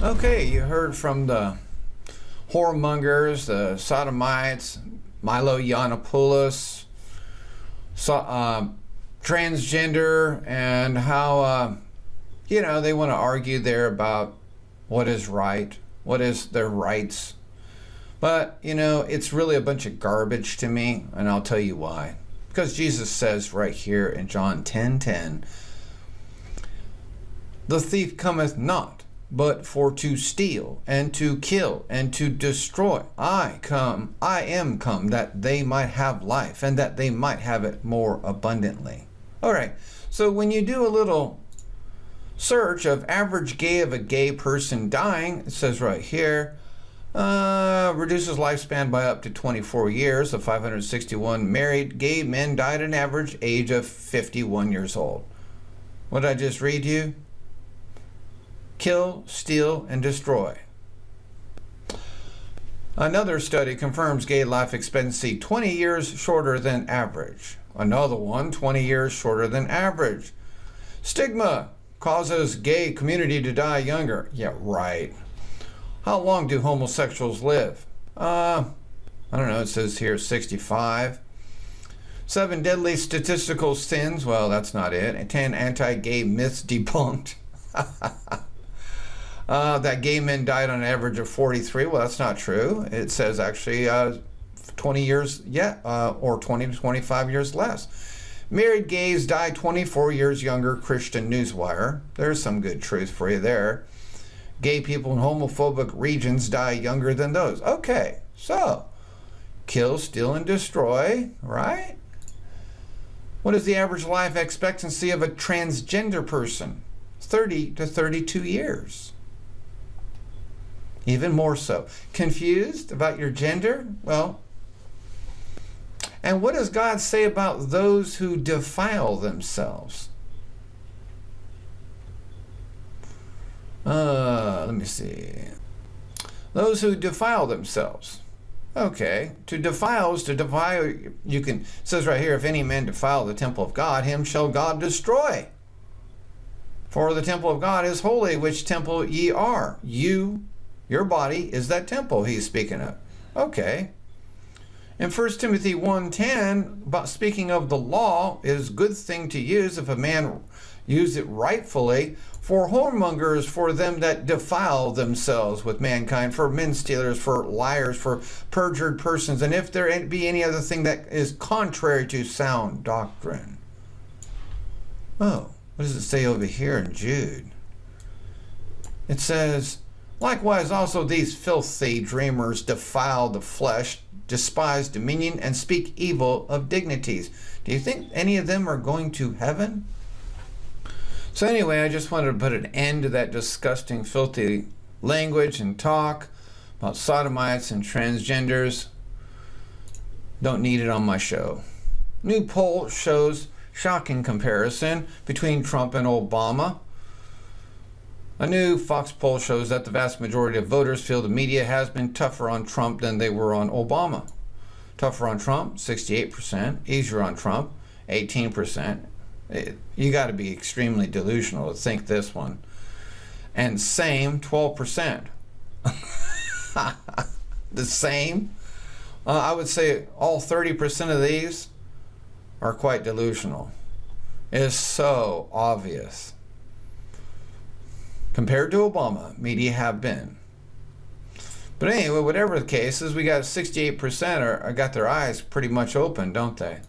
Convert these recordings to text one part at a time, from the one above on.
Okay, you heard from the whoremongers, the sodomites, Milo Yiannopoulos, transgender, and how, they want to argue there about what is right, what is their rights. But, it's really a bunch of garbage to me, and I'll tell you why. Because Jesus says right here in John 10:10, the thief cometh not, but for to steal, and to kill, and to destroy. I am come, that they might have life, and that they might have it more abundantly. All right, so when you do a little search of average gay of a gay person dying, it says right here, reduces lifespan by up to 24 years. The 561 married gay men died at an average age of 51 years old. What did I just read you? Kill, steal, and destroy. Another study confirms gay life expectancy 20 years shorter than average. Another one, 20 years shorter than average. Stigma causes gay community to die younger. Yeah, right. How long do homosexuals live? I don't know, it says here 65. 7 deadly statistical sins. Well, that's not it. And 10 anti-gay myths debunked. That gay men died on an average of 43. Well, that's not true. It says actually 20 years, or 20 to 25 years less. Married gays die 24 years younger, Christian Newswire. There's some good truth for you there. Gay people in homophobic regions die younger than those. Okay, so kill, steal, and destroy, right? What is the average life expectancy of a transgender person? 30 to 32 years. Even more so. Confused about your gender? Well, and what does God say about those who defile themselves? Let me see. Those who defile themselves. Okay, to defile is to defile. It says right here, if any man defile the temple of God, him shall God destroy. For the temple of God is holy, which temple ye are. Your body is that temple he's speaking of. Okay. In 1 Timothy 1:10, about speaking of the law, is a good thing to use if a man use it rightfully, for whoremongers, for them that defile themselves with mankind, for men stealers, for liars, for perjured persons, and if there be any other thing that is contrary to sound doctrine. Oh, what does it say over here in Jude? It says, likewise also these filthy dreamers defile the flesh, despise dominion, and speak evil of dignities. Do you think any of them are going to heaven? So anyway, I just wanted to put an end to that disgusting, filthy language and talk about sodomites and transgenders. Don't need it on my show. New poll shows shocking comparison between Trump and Obama. A new Fox poll shows that the vast majority of voters feel the media has been tougher on Trump than they were on Obama. Tougher on Trump, 68%. Easier on Trump, 18%. You got to be extremely delusional to think this one. And same, 12%. The same. I would say all 30% of these are quite delusional. It is so obvious. Compared to Obama, media have been. But anyway, whatever the case is, we got 68% are got their eyes pretty much open, don't they?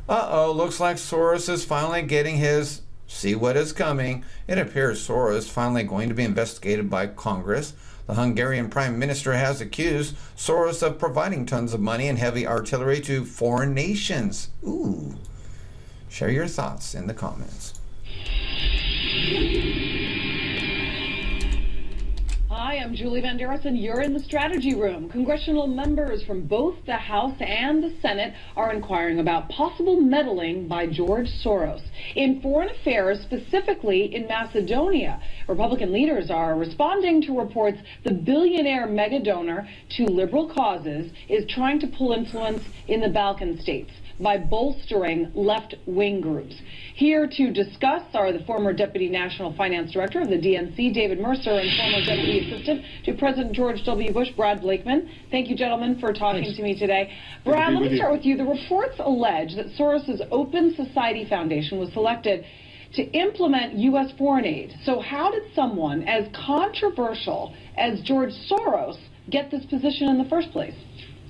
Uh-oh, looks like Soros is finally getting his see what is coming. It appears Soros is finally going to be investigated by Congress. The Hungarian Prime Minister has accused Soros of providing tons of money and heavy artillery to foreign nations. Ooh. Share your thoughts in the comments. I Hi, I'm Julie Banderas, and you're in the Strategy Room. Congressional members from both the House and the Senate are inquiring about possible meddling by George Soros in foreign affairs, specifically in Macedonia. Republican leaders are responding to reports the billionaire mega donor to liberal causes is trying to pull influence in the Balkan states by bolstering left-wing groups. Here to discuss are the former Deputy National Finance Director of the DNC, David Mercer, and former Deputy Assistant to President George W. Bush, Brad Blakeman. Thank you, gentlemen, for talking to me today. Brad, let me start with you. The reports allege that Soros' Open Society Foundation was selected to implement U.S. foreign aid. So how did someone as controversial as George Soros get this position in the first place?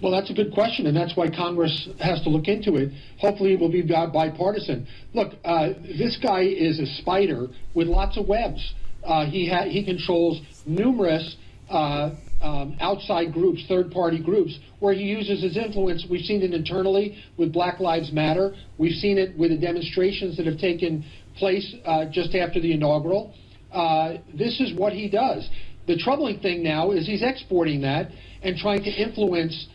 Well, that's a good question, and that's why Congress has to look into it. Hopefully it will be bipartisan. Look, this guy is a spider with lots of webs. He controls numerous outside groups, third-party groups, where he uses his influence. We've seen it internally with Black Lives Matter. We've seen it with the demonstrations that have taken place just after the inaugural. This is what he does. The troubling thing now is he's exporting that and trying to influence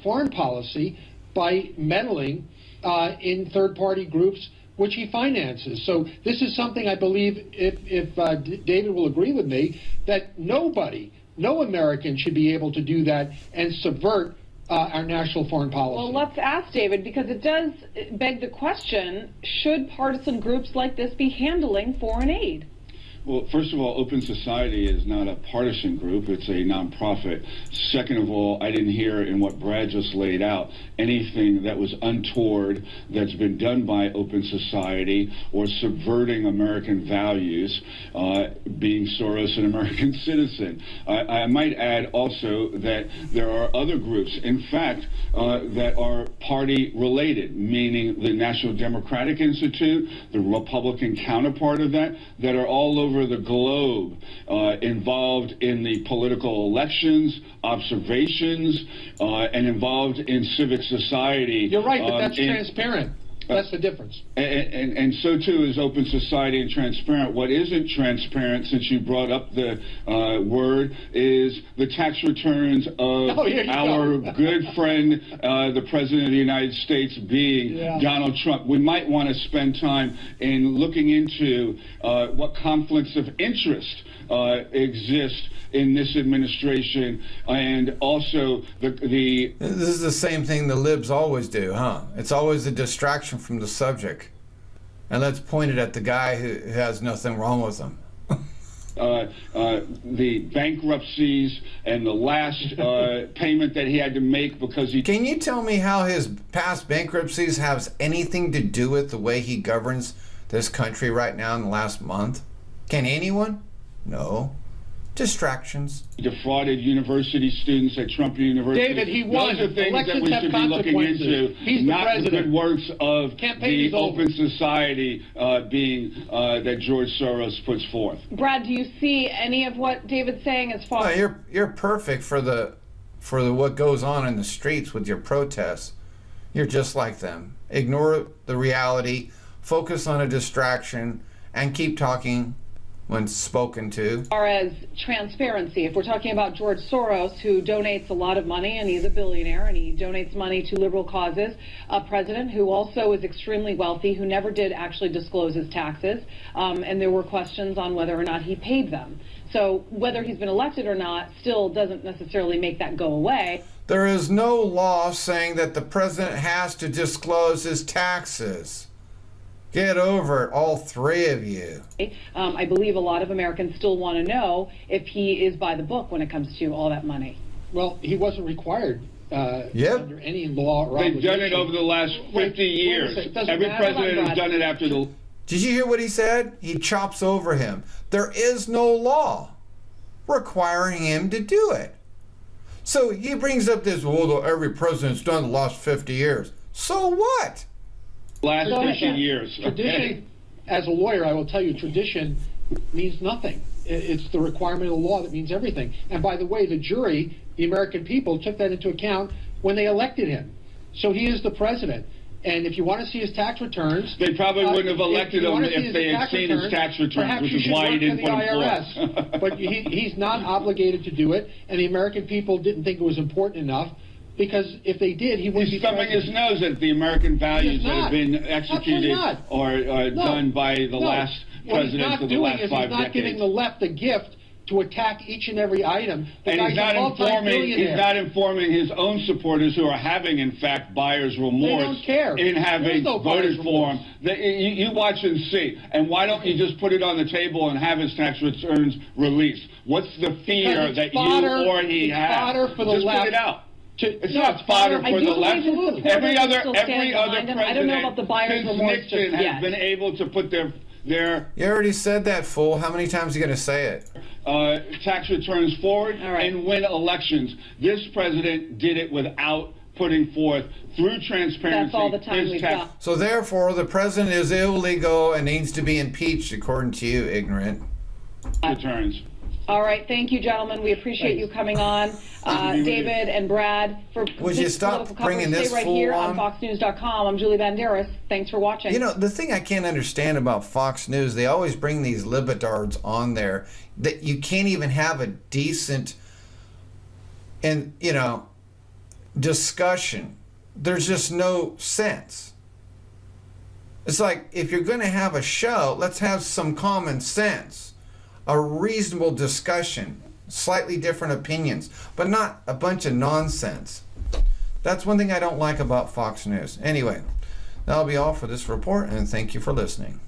foreign policy by meddling in third-party groups which he finances. So this is something I believe, if David will agree with me, that no American should be able to do that and subvert our national foreign policy. Well, let's ask David, because it does beg the question, should partisan groups like this be handling foreign aid? Well, first of all, Open Society is not a partisan group. It's a nonprofit. Second of all, I didn't hear in what Brad just laid out anything that was untoward that's been done by Open Society or subverting American values, being Soros an American citizen. I might add also that there are other groups, in fact, that are party-related, meaning the National Democratic Institute, the Republican counterpart of that are all over the globe, involved in the political elections, observations, and involved in civic society. You're right, but that's transparent. That's the difference. And so too is Open Society and transparent. What isn't transparent, since you brought up the word, is the tax returns of our good friend, the President of the United States, being Donald Trump. We might want to spend time in looking into what conflicts of interest exist in this administration, and also this is the same thing the libs always do, huh? It's always a distraction from the subject, and let's point it at the guy who has nothing wrong with them. The bankruptcies and the last payment that he had to make because he... Can you tell me how his past bankruptcies has anything to do with the way he governs this country right now in the last month? Can anyone? No. Distractions. Defrauded university students at Trump University. David, he won. Those are things Elections that we should be looking into. He's not the the good works of the Open Society that George Soros puts forth. Brad, do you see any of what David's saying as far? No, you're perfect for the what goes on in the streets with your protests. You're just like them. Ignore the reality, focus on a distraction, and keep talking when spoken to. As far as transparency, if we're talking about George Soros, who donates a lot of money, and he's a billionaire, and he donates money to liberal causes, a president who also is extremely wealthy, who never did actually disclose his taxes, and there were questions on whether or not he paid them. So whether he's been elected or not still doesn't necessarily make that go away. There is no law saying that the president has to disclose his taxes. Get over it, all three of you. I believe a lot of Americans still want to know if he is by the book when it comes to all that money. Well, he wasn't required under any law or They've done it over the last 50 years. Every president has done it after the... Did you hear what he said? He chops over him. There is no law requiring him to do it. So he brings up this, well, every president's done the last 50 years. So what? Last 50 years. Tradition, as a lawyer, I will tell you, tradition means nothing. It's the requirement of the law that means everything. And by the way, the jury, the American people, took that into account when they elected him. So he is the president. And if you want to see his tax returns, they probably wouldn't have elected him if they had seen his tax returns, perhaps which you is should why he work didn't for the put him IRS. forth. But he's not obligated to do it, and the American people didn't think it was important enough, because if they did, he wouldn't be thumbing president. his nose at the American values that have been Absolutely executed not. or done by the last presidents of the last 5 decades. He's not giving the left a gift to attack each and every item. And he's not informing his own supporters who are having, in fact, buyer's remorse They don't care. in having voted for him. You watch and see. And why don't you just put it on the table and have his tax returns released? What's the fear that you or he has? Fodder for the just left. put it out. It's not fodder for the left. Every other president I don't know about the buyer's since remorse Nixon just yet. has been able to put their You already said that, fool. How many times are you going to say it? tax returns forward and win elections. This president did it without putting forth, through transparency, That's all the time we've got. So therefore, the president is illegal and needs to be impeached, according to you, ignorant. Returns. All right, thank you, gentlemen. We appreciate you coming on. David and Brad, for Would you stop bringing this stay right fool here on? FoxNews.com. I'm Julie Banderas. Thanks for watching. You know, the thing I can't understand about Fox News, they always bring these libitards on there that you can't even have a decent and, you know, discussion. There's just no sense. It's like, if you're going to have a show, let's have some common sense. A reasonable discussion, slightly different opinions, but not a bunch of nonsense. That's one thing I don't like about Fox News. Anyway, that'll be all for this report, and thank you for listening.